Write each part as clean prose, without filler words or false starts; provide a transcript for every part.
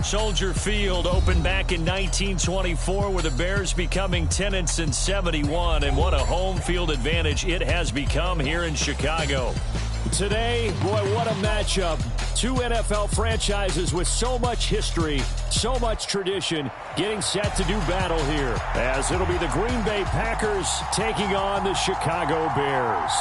Soldier Field opened back in 1924 with the Bears becoming 10-71, and what a home field advantage it has become here in Chicago. Today, boy, what a matchup. Two NFL franchises with so much history, so much tradition, getting set to do battle here, as it'll be the Green Bay Packers taking on the Chicago Bears.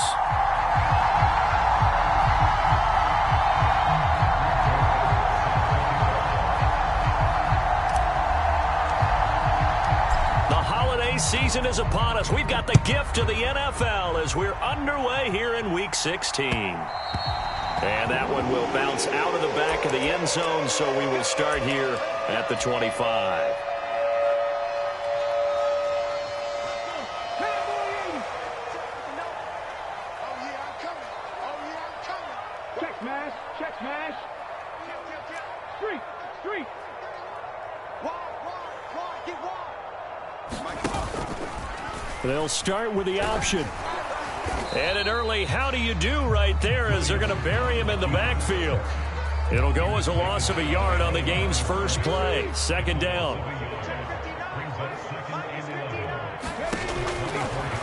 Season is upon us. We've got the gift of the NFL as we're underway here in Week 16. And that one will bounce out of the back of the end zone, so we will start here at the 25. Check smash, check smash. Street, street. Wide, get wide. They'll start with the option. And an early how do you do right there as they're going to bury him in the backfield. It'll go as a loss of a yard on the game's first play. Second down.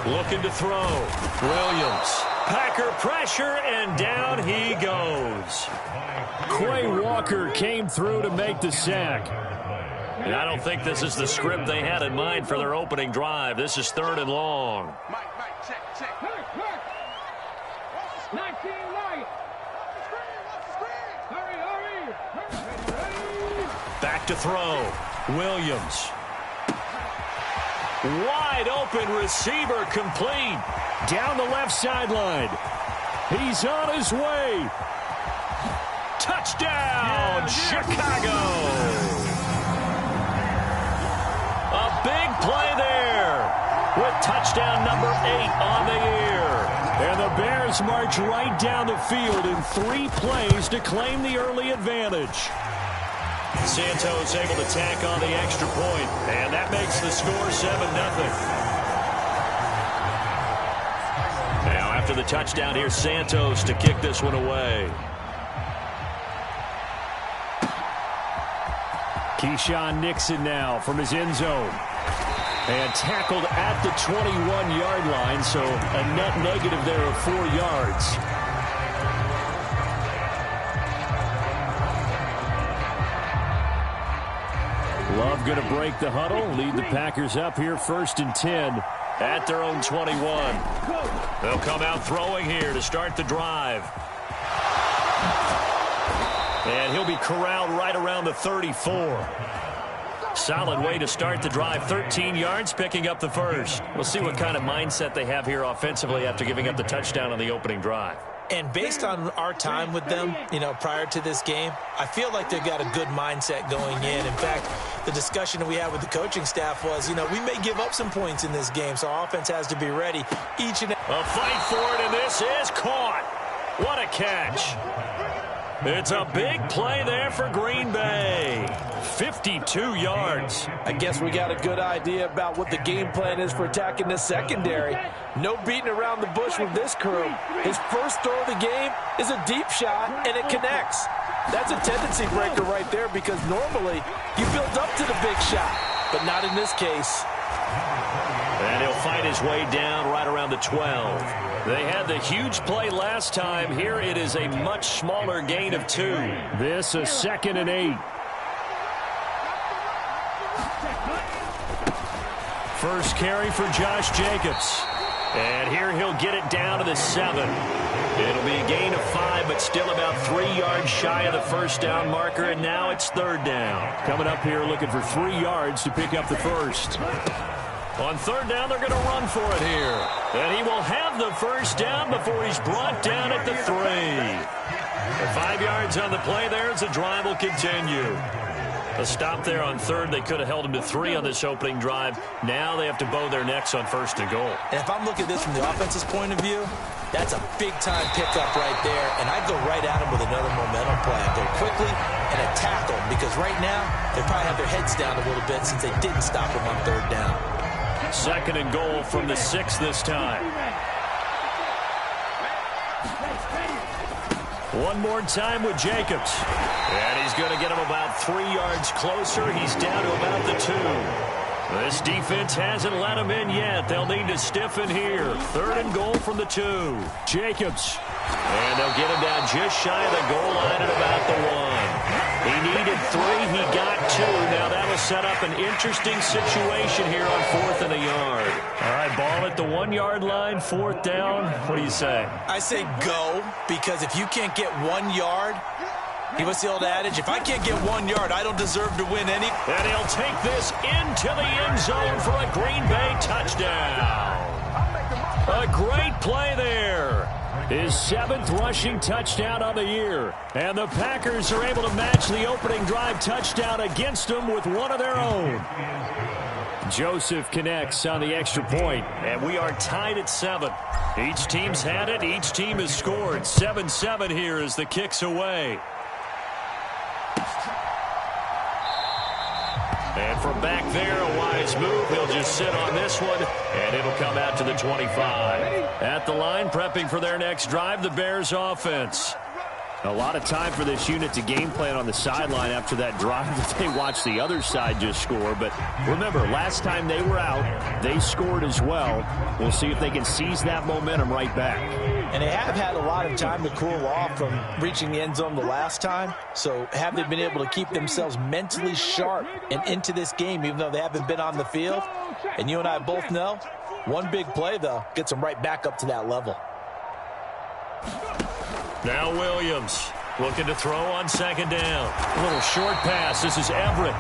Looking to throw. Williams. Packer pressure, and down he goes. Quay Walker came through to make the sack. And I don't think this is the script they had in mind for their opening drive. This is 3rd and long. Mike, check. 19 right. Hurry. Back to throw. Williams. Wide open receiver complete. Down the left sideline. He's on his way. Touchdown, Chicago. A big play there with touchdown number 8 on the year. And the Bears march right down the field in 3 plays to claim the early advantage. Santos able to tack on the extra point, and that makes the score 7-0. Now after the touchdown, here's Santos to kick this one away. Keyshawn Nixon now from his end zone. And tackled at the 21-yard line, so a net negative there of 4 yards. Love going to break the huddle, lead the Packers up here 1st and 10 at their own 21. They'll come out throwing here to start the drive. And he'll be corralled right around the 34. Solid way to start the drive. 13 yards, picking up the first. We'll see what kind of mindset they have here offensively after giving up the touchdown on the opening drive. And based on our time with them, prior to this game, I feel like they've got a good mindset going in. In fact, the discussion that we had with the coaching staff was, we may give up some points in this game, so our offense has to be ready. A fight for it, and this is caught. What a catch. It's a big play there for Green Bay. 52 yards. I guess we got a good idea about what the game plan is for attacking this secondary. No beating around the bush with this crew. His first throw of the game is a deep shot, and it connects. That's a tendency breaker right there because normally you build up to the big shot, but not in this case. And he'll fight his way down right around the 12. They had the huge play last time. Here it is a much smaller gain of 2. This a 2nd and 8. First carry for Josh Jacobs. And here he'll get it down to the 7. It'll be a gain of 5, but still about 3 yards shy of the first down marker, and now it's 3rd down. Coming up here looking for 3 yards to pick up the first. On 3rd down, they're going to run for it here. And he will have the first down before he's brought down at the 3. And 5 yards on the play there as the drive will continue. A stop there on 3rd. They could have held him to 3 on this opening drive. Now they have to bow their necks on 1st and goal. And if I'm looking at this from the offense's point of view, that's a big-time pickup right there. And I'd go right at him with another momentum play. I'd go quickly and attack them because right now they probably have their heads down a little bit since they didn't stop him on 3rd down. 2nd and goal from the 6 this time. One more time with Jacobs. And he's going to get him about 3 yards closer. He's down to about the 2. This defense hasn't let him in yet. They'll need to stiffen here. 3rd and goal from the 2. Jacobs. And they'll get him down just shy of the goal line at about the 1. He needed 3. He got 2. Now that will set up an interesting situation here on 4th and a yard. All right, ball at the 1-yard line, 4th down. What do you say? I say go, because if you can't get 1 yard, what's the old adage? If I can't get 1 yard, I don't deserve to win any. And he'll take this into the end zone for a Green Bay touchdown. A great play there. His 7th rushing touchdown on the year. And the Packers are able to match the opening drive touchdown against them with one of their own. Joseph connects on the extra point, and we are tied at 7. Each team's had it. Each team has scored. 7-7 here as the kick's away. And from back there, a wise move. He'll just sit on this one, and it'll come out to the 25. At the line, prepping for their next drive, the Bears offense. A lot of time for this unit to game plan on the sideline after that drive that they watched the other side just score. But remember, last time they were out, they scored as well. We'll see if they can seize that momentum right back. And they have had a lot of time to cool off from reaching the end zone the last time. So have they been able to keep themselves mentally sharp and into this game, even though they haven't been on the field? And you and I both know, one big play, though, gets them right back up to that level. Now Williams looking to throw on 2nd down. A little short pass. This is Everett.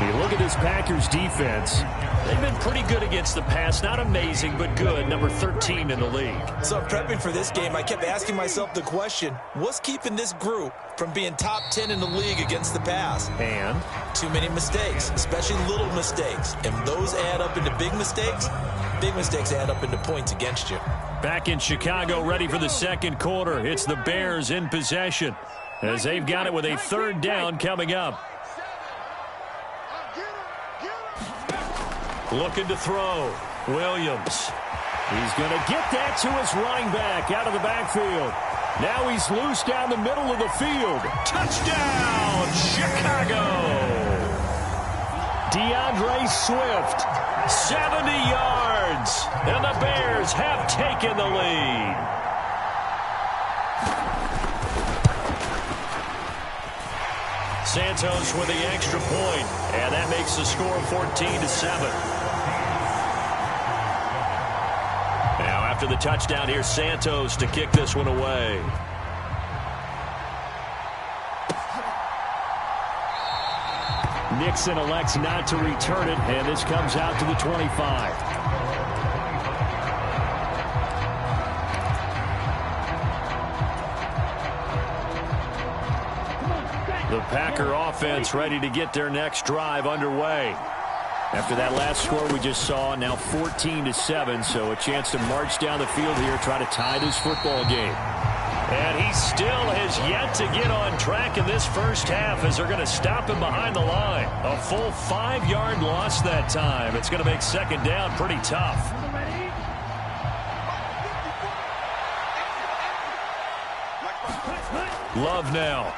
You look at this Packers defense. They've been pretty good against the pass. Not amazing, but good. Number 13 in the league. So prepping for this game, I kept asking myself the question, what's keeping this group from being top 10 in the league against the pass? And? Too many mistakes, especially little mistakes. And those add up into big mistakes. Big mistakes add up into points against you. Back in Chicago, ready for the 2nd quarter. It's the Bears in possession as they've got it with a 3rd down coming up. Looking to throw. Williams. He's going to get that to his running back out of the backfield. Now he's loose down the middle of the field. Touchdown, Chicago! DeAndre Swift, 70 yards, and the Bears have taken the lead. Santos with the extra point, and that makes the score 14-7. Now after the touchdown, here's Santos to kick this one away. Nixon elects not to return it, and this comes out to the 25. The Packer offense ready to get their next drive underway. After that last score we just saw, now 14-7, so a chance to march down the field here, try to tie this football game. And he still has yet to get on track in this first half as they're going to stop him behind the line. A full 5-yard loss that time. It's going to make 2nd down pretty tough. Love now.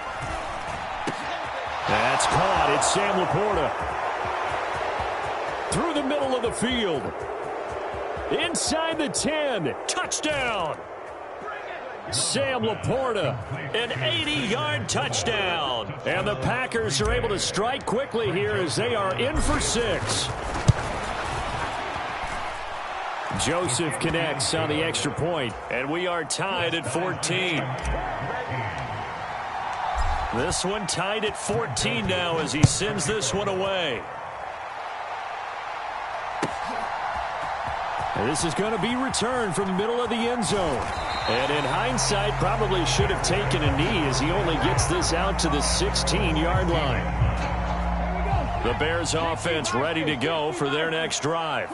That's caught. It's Sam Laporta. Through the middle of the field. Inside the 10. Touchdown. Sam Laporta, an 80-yard touchdown. And the Packers are able to strike quickly here as they are in for 6. Joseph connects on the extra point, and we are tied at 14. This one tied at 14 now as he sends this one away. And this is going to be returned from the middle of the end zone. And in hindsight, probably should have taken a knee as he only gets this out to the 16-yard line. The Bears offense ready to go for their next drive.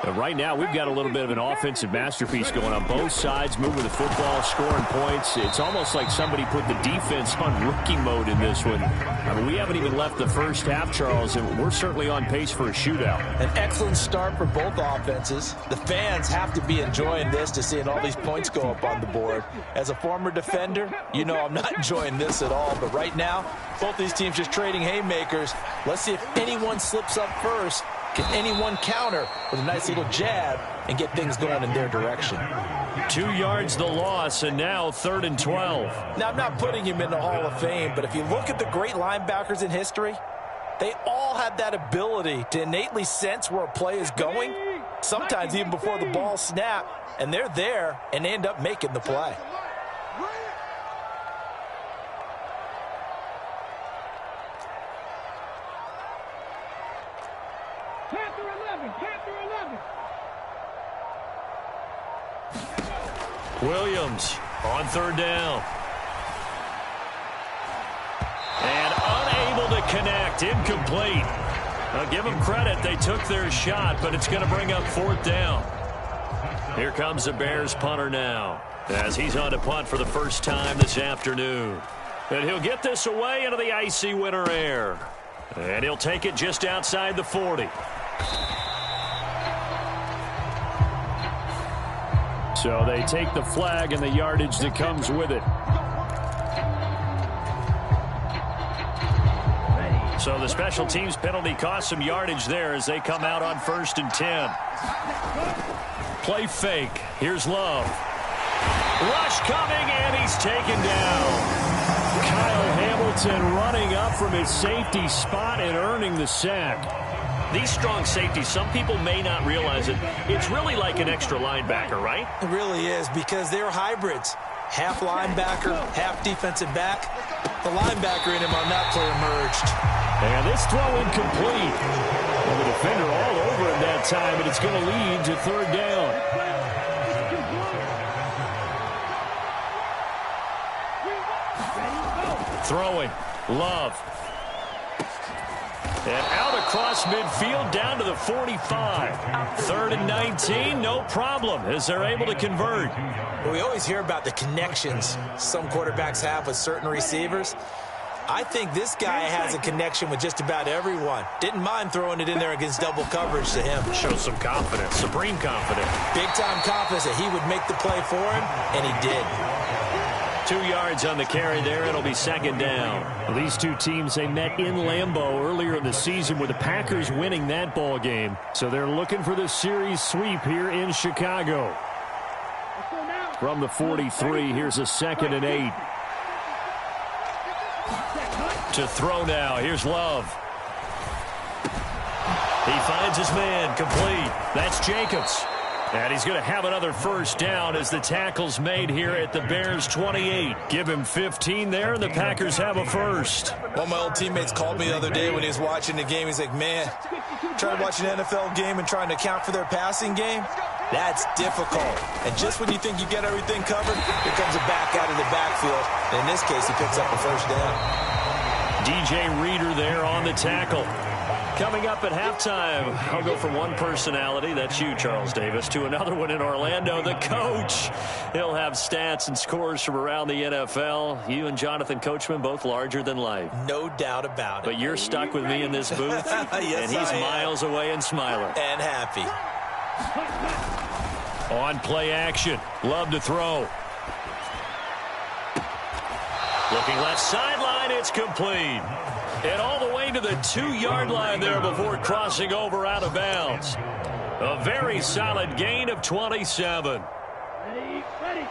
Right now, we've got a little bit of an offensive masterpiece going on both sides, moving the football, scoring points. It's almost like somebody put the defense on rookie mode in this one. I mean, we haven't even left the first half, Charles, and we're certainly on pace for a shootout. An excellent start for both offenses. The fans have to be enjoying this to seeing all these points go up on the board. As a former defender, you know I'm not enjoying this at all. But right now, both these teams just trading haymakers. Let's see if anyone slips up first. Can anyone counter with a nice little jab and get things going in their direction? 2 yards the loss, and now 3rd and 12. Now, I'm not putting him in the Hall of Fame, but if you look at the great linebackers in history, they all had that ability to innately sense where a play is going, sometimes even before the ball snapped, and they're there, and they end up making the play. Williams on 3rd down. And unable to connect. Incomplete. I'll give them credit. They took their shot, but it's going to bring up 4th down. Here comes the Bears punter now, as he's on to punt for the first time this afternoon. And he'll get this away into the icy winter air. And he'll take it just outside the 40. So they take the flag and the yardage that comes with it. So the special teams penalty cost some yardage there as they come out on 1st and 10. Play fake. Here's Love. Rush coming, and he's taken down. Kyle Hamilton running up from his safety spot and earning the sack. These strong safeties, some people may not realize it. It's really like an extra linebacker, right? It really is, because they're hybrids. Half linebacker, half defensive back. The linebacker in him on that play emerged. And this throw incomplete. And the defender all over him that time, but it's going to lead to 3rd down. Throwing. Love. And out across midfield down to the 45. 3rd and 19, no problem, as they're able to convert. We always hear about the connections some quarterbacks have with certain receivers. I think this guy has a connection with just about everyone. Didn't mind throwing it in there against double coverage to him. Shows some confidence, supreme confidence. Big-time confidence that he would make the play for him, and he did. 2 yards on the carry there. It'll be 2nd down. Well, these two teams, they met in Lambeau earlier in the season with the Packers winning that ball game. So they're looking for the series sweep here in Chicago. From the 43, here's a 2nd and 8. To throw now. Here's Love. He finds his man. Complete. That's Jacobs. And he's going to have another 1st down as the tackle's made here at the Bears 28. Give him 15 there, and the Packers have a 1st. One of my old teammates called me the other day when he was watching the game. He's like, man, trying to watch an NFL game and trying to account for their passing game, that's difficult. And just when you think you get everything covered, here comes a back out of the backfield. And in this case, he picks up a 1st down. DJ Reader there on the tackle. Coming up at halftime, I'll go from one personality, that's you, Charles Davis, to another one in Orlando, the coach. He'll have stats and scores from around the NFL. You and Jonathan Coachman, both larger than life. No doubt about it. But you're stuck with me in this booth, yes, and he's miles away and smiling. And happy. On play action, Love to throw. Looking left sideline, it's complete. And all the way to the 2-yard line there before crossing over out of bounds. A very solid gain of 27. Ready.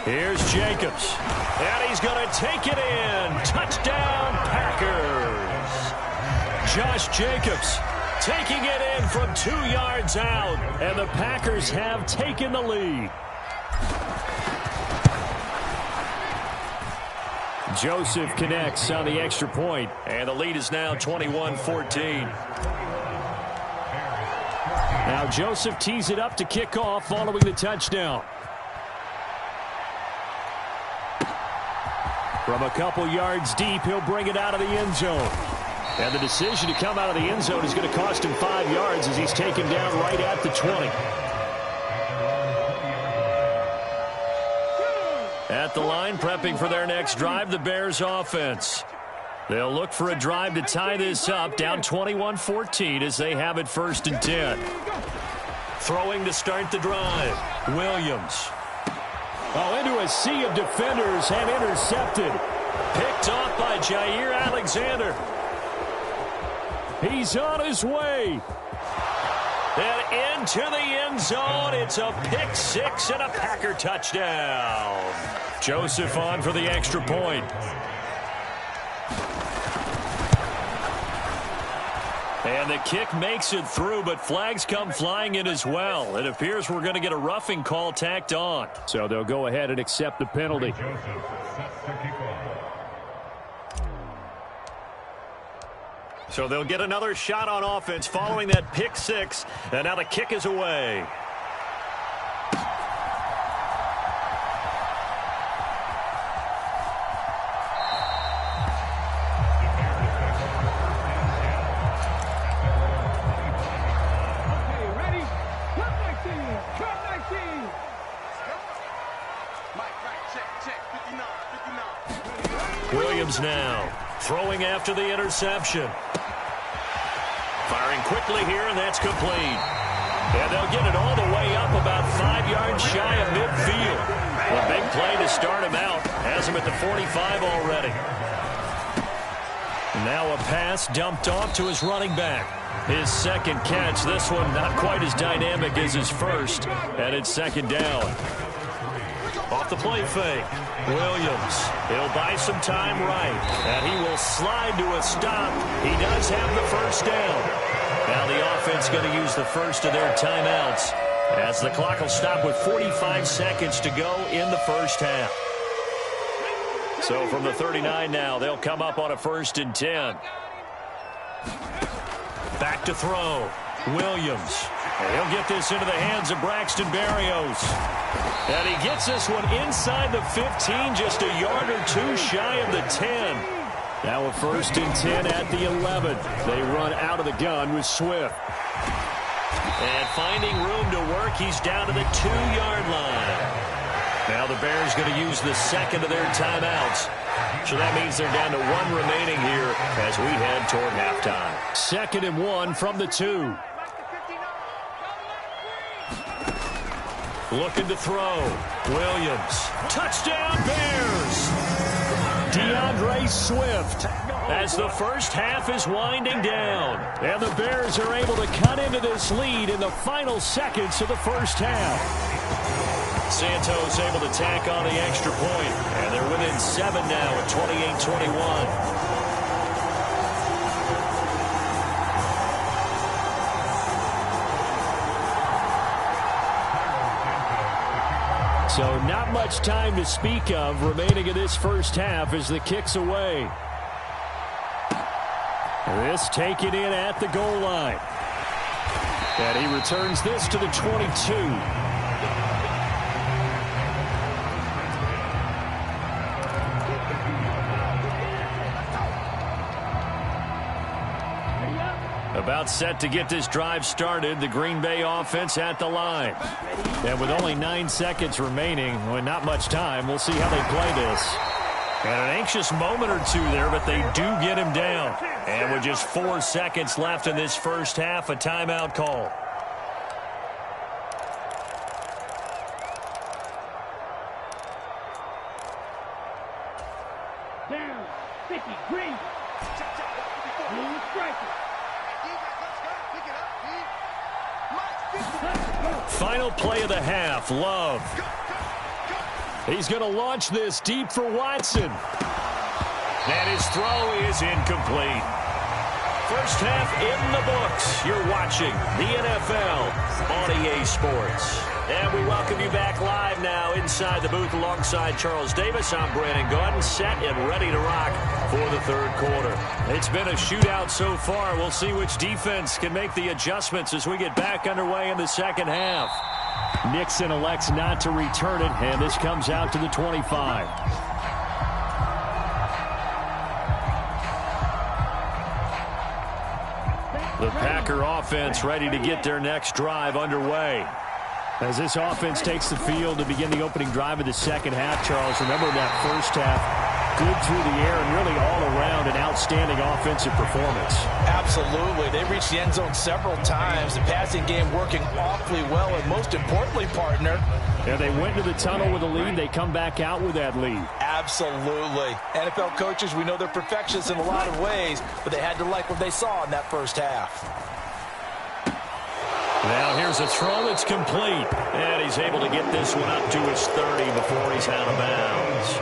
Here's Jacobs. And he's going to take it in. Touchdown, Packers. Josh Jacobs taking it in from 2 yards out. And the Packers have taken the lead. Joseph connects on the extra point, and the lead is now 21-14. Now Joseph tees it up to kick off following the touchdown. From a couple yards deep, he'll bring it out of the end zone. And the decision to come out of the end zone is going to cost him 5 yards as he's taken down right at the 20. At the line, prepping for their next drive, the Bears offense. They'll look for a drive to tie this up, down 21-14 as they have it 1st and 10. Throwing to start the drive, Williams. Oh, into a sea of defenders and intercepted. Picked off by Jair Alexander. He's on his way. And into the end zone. It's a pick six and a Packer touchdown. Joseph on for the extra point. And the kick makes it through, but flags come flying in as well. It appears we're going to get a roughing call tacked on. So they'll go ahead and accept the penalty. So they'll get another shot on offense following that pick six. And now the kick is away. Williams now throwing after the interception. Firing quickly here, and that's complete. And they'll get it all the way up about 5 yards shy of midfield. A big play to start him out. Has him at the 45 already. Now a pass dumped off to his running back. His second catch. This one not quite as dynamic as his first. And it's 2nd down. Off the play fake. Williams. He'll buy some time right. And he will slide to a stop. He does have the first down. Now the offense going to use the first of their timeouts as the clock will stop with 45 seconds to go in the first half. So from the 39 now, they'll come up on a 1st and 10. Back to throw. Williams. He'll get this into the hands of Braxton Berrios. And he gets this one inside the 15, just a yard or two shy of the 10. Now a 1st and 10 at the 11. They run out of the gun with Swift. And finding room to work, he's down to the 2-yard line. Now the Bears going to use the second of their timeouts. So that means they're down to 1 remaining here as we head toward halftime. 2nd and 1 from the 2. Looking to throw. Williams. Touchdown Bears! DeAndre Swift as the first half is winding down. And the Bears are able to cut into this lead in the final seconds of the first half. Santos able to tack on the extra point. And they're within 7 now at 28-21. So not much time to speak of remaining in this first half as the kick's away. This taken in at the goal line. And he returns this to the 22. About set to get this drive started, the Green Bay offense at the line. And with only 9 seconds remaining, well, not much time, we'll see how they play this. And an anxious moment or two there, but they do get him down. And with just 4 seconds left in this first half, a timeout call. Down, 50, Green. Blue striker. Final play of the half, Love. He's going to launch this deep for Watson. And his throw is incomplete. First half in the books. You're watching the NFL on EA Sports. And we welcome you back live now inside the booth alongside Charles Davis. I'm Brandon Gaudin, set and ready to rock for the third quarter. It's been a shootout so far. We'll see which defense can make the adjustments as we get back underway in the second half. Nixon elects not to return it, and this comes out to the 25. The Packer offense ready to get their next drive underway. As this offense takes the field to begin the opening drive of the second half, Charles, remember that first half, good through the air and really all around an outstanding offensive performance. Absolutely. They reached the end zone several times. The passing game working awfully well, and most importantly, partner, yeah, they went to the tunnel with a lead. They come back out with that lead. Absolutely. NFL coaches, we know they're perfectionists in a lot of ways, but they had to like what they saw in that first half. Now here's a throw that's complete. And he's able to get this one up to his 30 before he's out of bounds.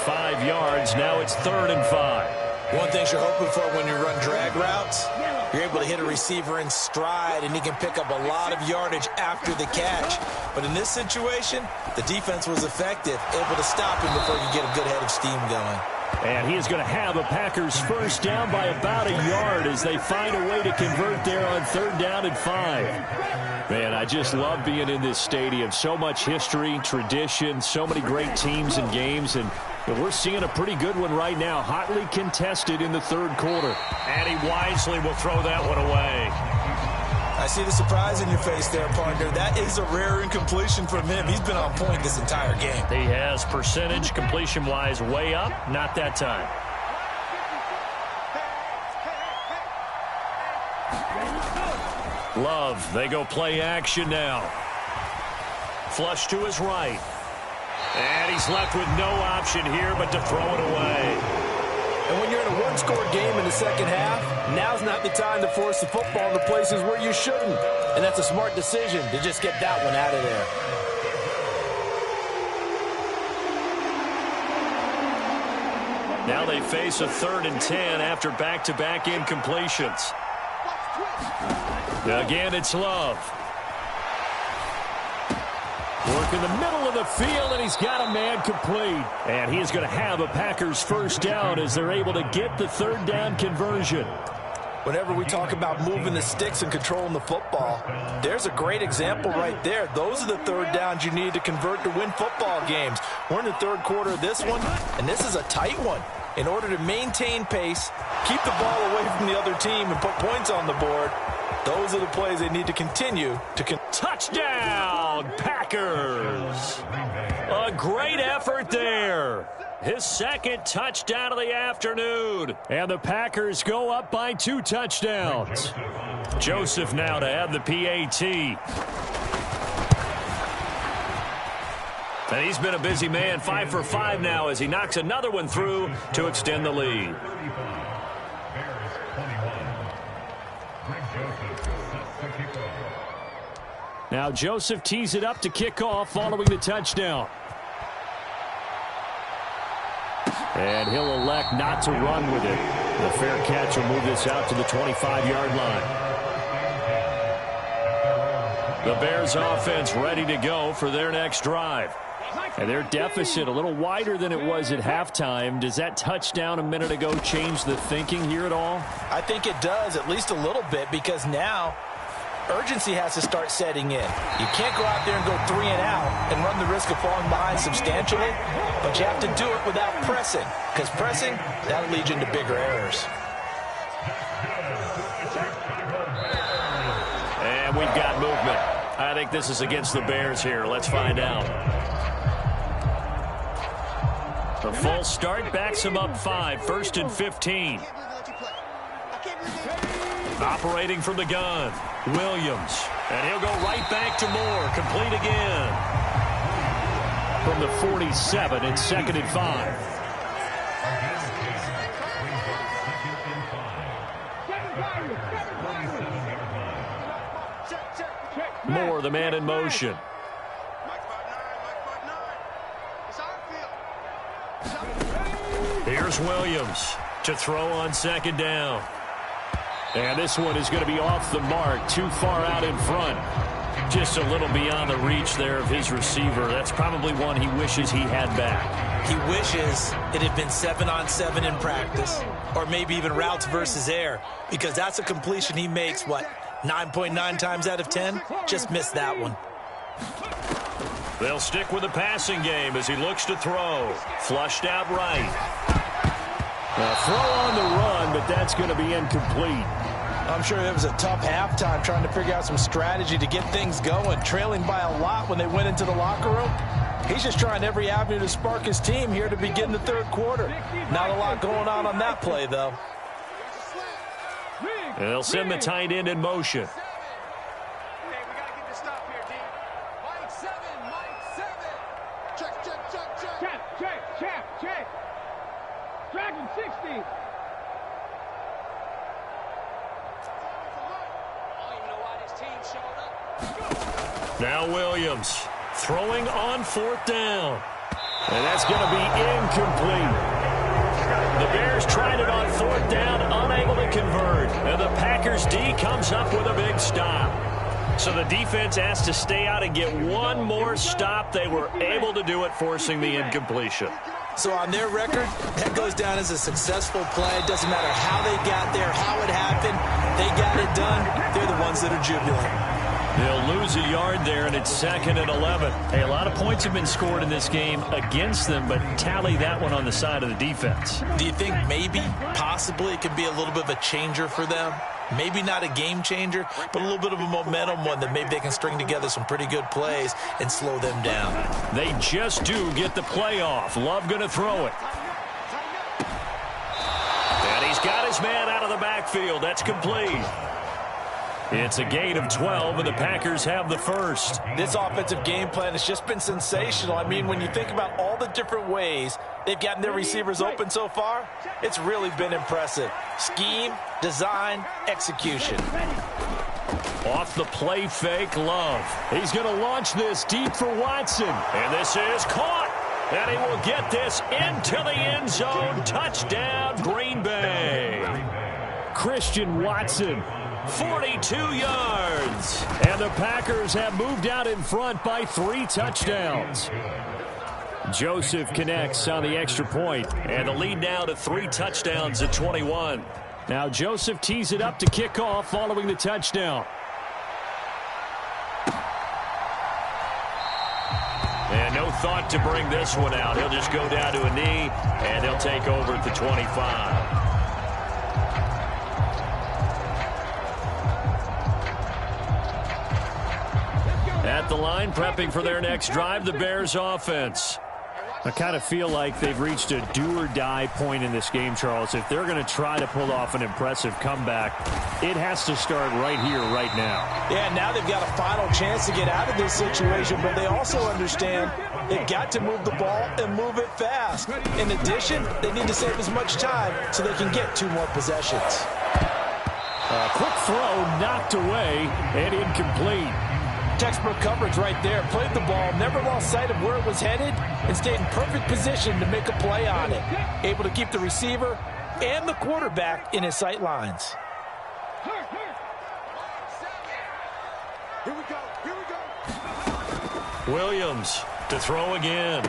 5 yards. Now it's 3rd and 5. One thing you're hoping for when you run drag routes, you're able to hit a receiver in stride, and he can pick up a lot of yardage after the catch. But in this situation, the defense was effective, able to stop him before you get a good head of steam going. And he is going to have a Packers first down by about a yard as they find a way to convert there on 3rd down and 5. Man, I just love being in this stadium. So much history, tradition, so many great teams and games, and we're seeing a pretty good one right now, hotly contested in the 3rd quarter. And he wisely will throw that one away. I see the surprise in your face there, partner. That is a rare incompletion from him. He's been on point this entire game. He has percentage completion-wise way up. Not that time. Love, they go play action now. Flush to his right. And he's left with no option here but to throw it away. And when you're in a one-score game in the second half, now's not the time to force the football in the places where you shouldn't. And that's a smart decision to just get that one out of there. Now they face a 3rd and 10 after back-to-back incompletions. Again, it's Love. Work in the middle of the field, and he's got a man complete. And he is going to have a Packers first down as they're able to get the 3rd down conversion. Whenever we talk about moving the sticks and controlling the football, there's a great example right there. Those are the 3rd downs you need to convert to win football games. We're in the 3rd quarter of this one, and this is a tight one. In order to maintain pace, keep the ball away from the other team, and put points on the board, those are the plays they need to continue to touchdown, Packers! A great effort there. His 2nd touchdown of the afternoon. And the Packers go up by 2 touchdowns. Joseph now to add the PAT. And he's been a busy man, 5 for 5 now as he knocks another one through to extend the lead. Now Joseph tees it up to kick off following the touchdown. And he'll elect not to run with it. The fair catch will move this out to the 25-yard line. The Bears offense ready to go for their next drive. And their deficit a little wider than it was at halftime. Does that touchdown a minute ago change the thinking here at all? I think it does, at least a little bit, because now urgency has to start setting in. You can't go out there and go 3 and out and run the risk of falling behind substantially, but you have to do it without pressing, because pressing, that'll lead you into bigger errors. And we've got movement. I think this is against the Bears here. Let's find out. The false start backs him up 5, 1st and 15. Operating from the gun, Williams. And he'll go right back to Moore. Complete again. From the 47 and 2nd and 5. Moore, the man in motion. Here's Williams to throw on 2nd down. And this one is going to be off the mark, too far out in front. Just a little beyond the reach there of his receiver. That's probably one he wishes he had back. He wishes it had been 7-on-7 in practice, or maybe even routes versus air, because that's a completion he makes, 9.9 times out of 10? Just missed that one. They'll stick with the passing game as he looks to throw. Flushed out right. A throw on the run, but that's going to be incomplete. I'm sure it was a tough halftime trying to figure out some strategy to get things going, trailing by a lot when they went into the locker room. He's just trying every avenue to spark his team here to begin the third quarter. Not a lot going on that play, though. And they'll send the tight end in motion. Check. Dragon 60. Now Williams throwing on fourth down. And that's going to be incomplete. The Bears tried it on fourth down, unable to convert. And the Packers D comes up with a big stop. So the defense has to stay out and get one more stop. They were able to do it, forcing the incompletion. So on their record, that goes down as a successful play. It doesn't matter how they got there, how it happened. They got it done. They're the ones that are jubilant. They'll lose a yard there, and it's 2nd and 11. Hey, a lot of points have been scored in this game against them, but tally that one on the side of the defense. Do you think maybe, possibly, it could be a little bit of a changer for them? Maybe not a game changer, but a little bit of a momentum one that maybe they can string together some pretty good plays and slow them down. They just do get the play off. Love going to throw it. And he's got his man out of the backfield. That's complete. It's a gain of 12, and the Packers have the first. This offensive game plan has just been sensational. I mean, when you think about all the different ways they've gotten their receivers open so far, it's really been impressive. Scheme, design, execution. Off the play fake, Love. He's going to launch this deep for Watson. And this is caught. And he will get this into the end zone. Touchdown, Green Bay. Christian Watson. 42 yards. And the Packers have moved out in front by 3 touchdowns. Joseph connects on the extra point, and the lead now to 3 touchdowns at 21. Now Joseph tees it up to kick off following the touchdown. And no thought to bring this one out. He'll just go down to a knee, and they'll take over at the 25. At the line, prepping for their next drive, the Bears offense. I kind of feel like they've reached a do-or-die point in this game, Charles. If they're going to try to pull off an impressive comeback, it has to start right here, right now. Yeah, now they've got a final chance to get out of this situation, but they also understand they've got to move the ball and move it fast. In addition, they need to save as much time so they can get 2 more possessions. A quick throw knocked away and incomplete. Textbook coverage right there. Played the ball, never lost sight of where it was headed, and stayed in perfect position to make a play on it. Able to keep the receiver and the quarterback in his sight lines. Here we go. Williams to throw again.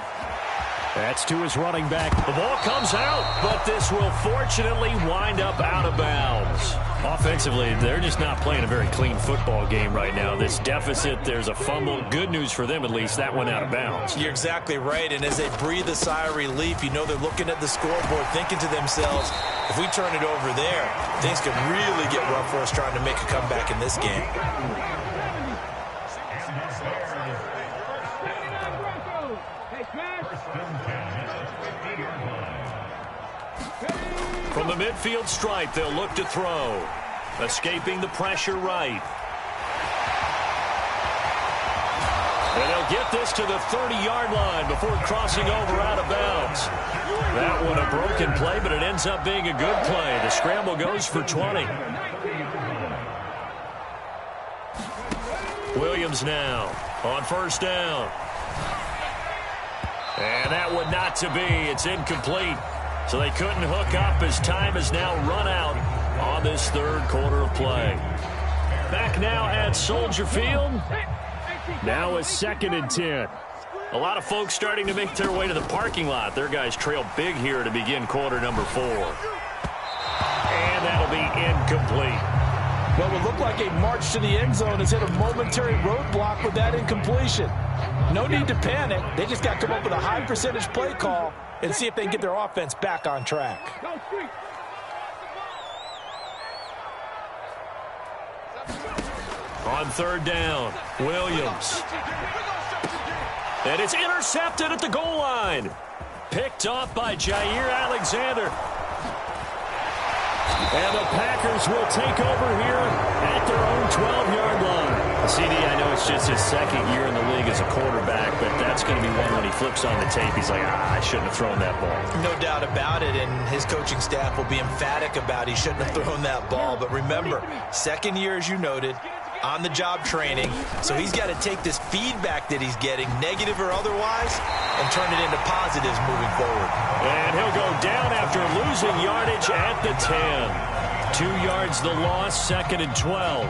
That's to his running back. The ball comes out, but this will fortunately wind up out of bounds. Offensively, they're just not playing a very clean football game right now. This deficit, there's a fumble. Good news for them, at least. That went out of bounds. You're exactly right, and as they breathe a sigh of relief, you know they're looking at the scoreboard, thinking to themselves, if we turn it over there, things could really get rough for us trying to make a comeback in this game. From the midfield stripe, they'll look to throw. Escaping the pressure right. And they'll get this to the 30-yard line before crossing over out of bounds. That one a broken play, but it ends up being a good play. The scramble goes for 20. Williams now on first down. And that one not to be. It's incomplete. So they couldn't hook up as time has now run out on this third quarter of play. Back now at Soldier Field. Now a 2nd and 10. A lot of folks starting to make their way to the parking lot. Their guys trail big here to begin quarter number 4. And that'll be incomplete. What would look like a march to the end zone has hit a momentary roadblock with that incompletion. No need to panic. They just got to come up with a high percentage play call and see if they can get their offense back on track. On third down, Williams. And it's intercepted at the goal line. Picked off by Jair Alexander. And the Packers will take over here at their own 12-yard line. CD, I know it's just his second year in the league as a quarterback, but that's going to be one when he flips on the tape. He's like, I shouldn't have thrown that ball. No doubt about it, and his coaching staff will be emphatic about he shouldn't have thrown that ball. But remember, second year, as you noted, on-the-job training, so he's got to take this feedback that he's getting, negative or otherwise, and turn it into positives moving forward. And he'll go down after losing yardage at the 10. 2 yards the loss, 2nd and 12.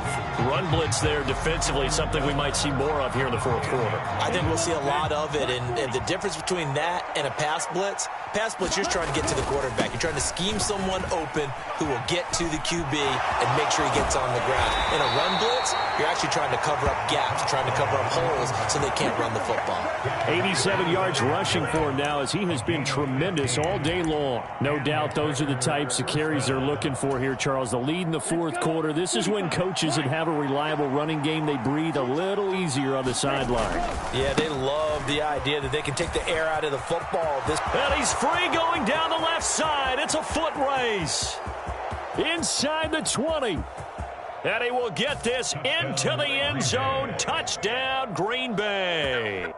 Run blitz there defensively, something we might see more of here in the fourth quarter. I think we'll see a lot of it, and the difference between that and a pass blitz, you're trying to get to the quarterback. You're trying to scheme someone open who will get to the QB and make sure he gets on the ground. In a run blitz, you're actually trying to cover up gaps, trying to cover up holes so they can't run the football. 87 yards rushing for him now as he has been tremendous all day long. No doubt those are the types of carries they're looking for here, Charles. The lead in the fourth quarter. This is when coaches that have a reliable running game, they breathe a little easier on the sideline. Yeah, they love the idea that they can take the air out of the football. And he's free going down the left side. It's a foot race. Inside the 20. And he will get this into the end zone. Touchdown, Green Bay.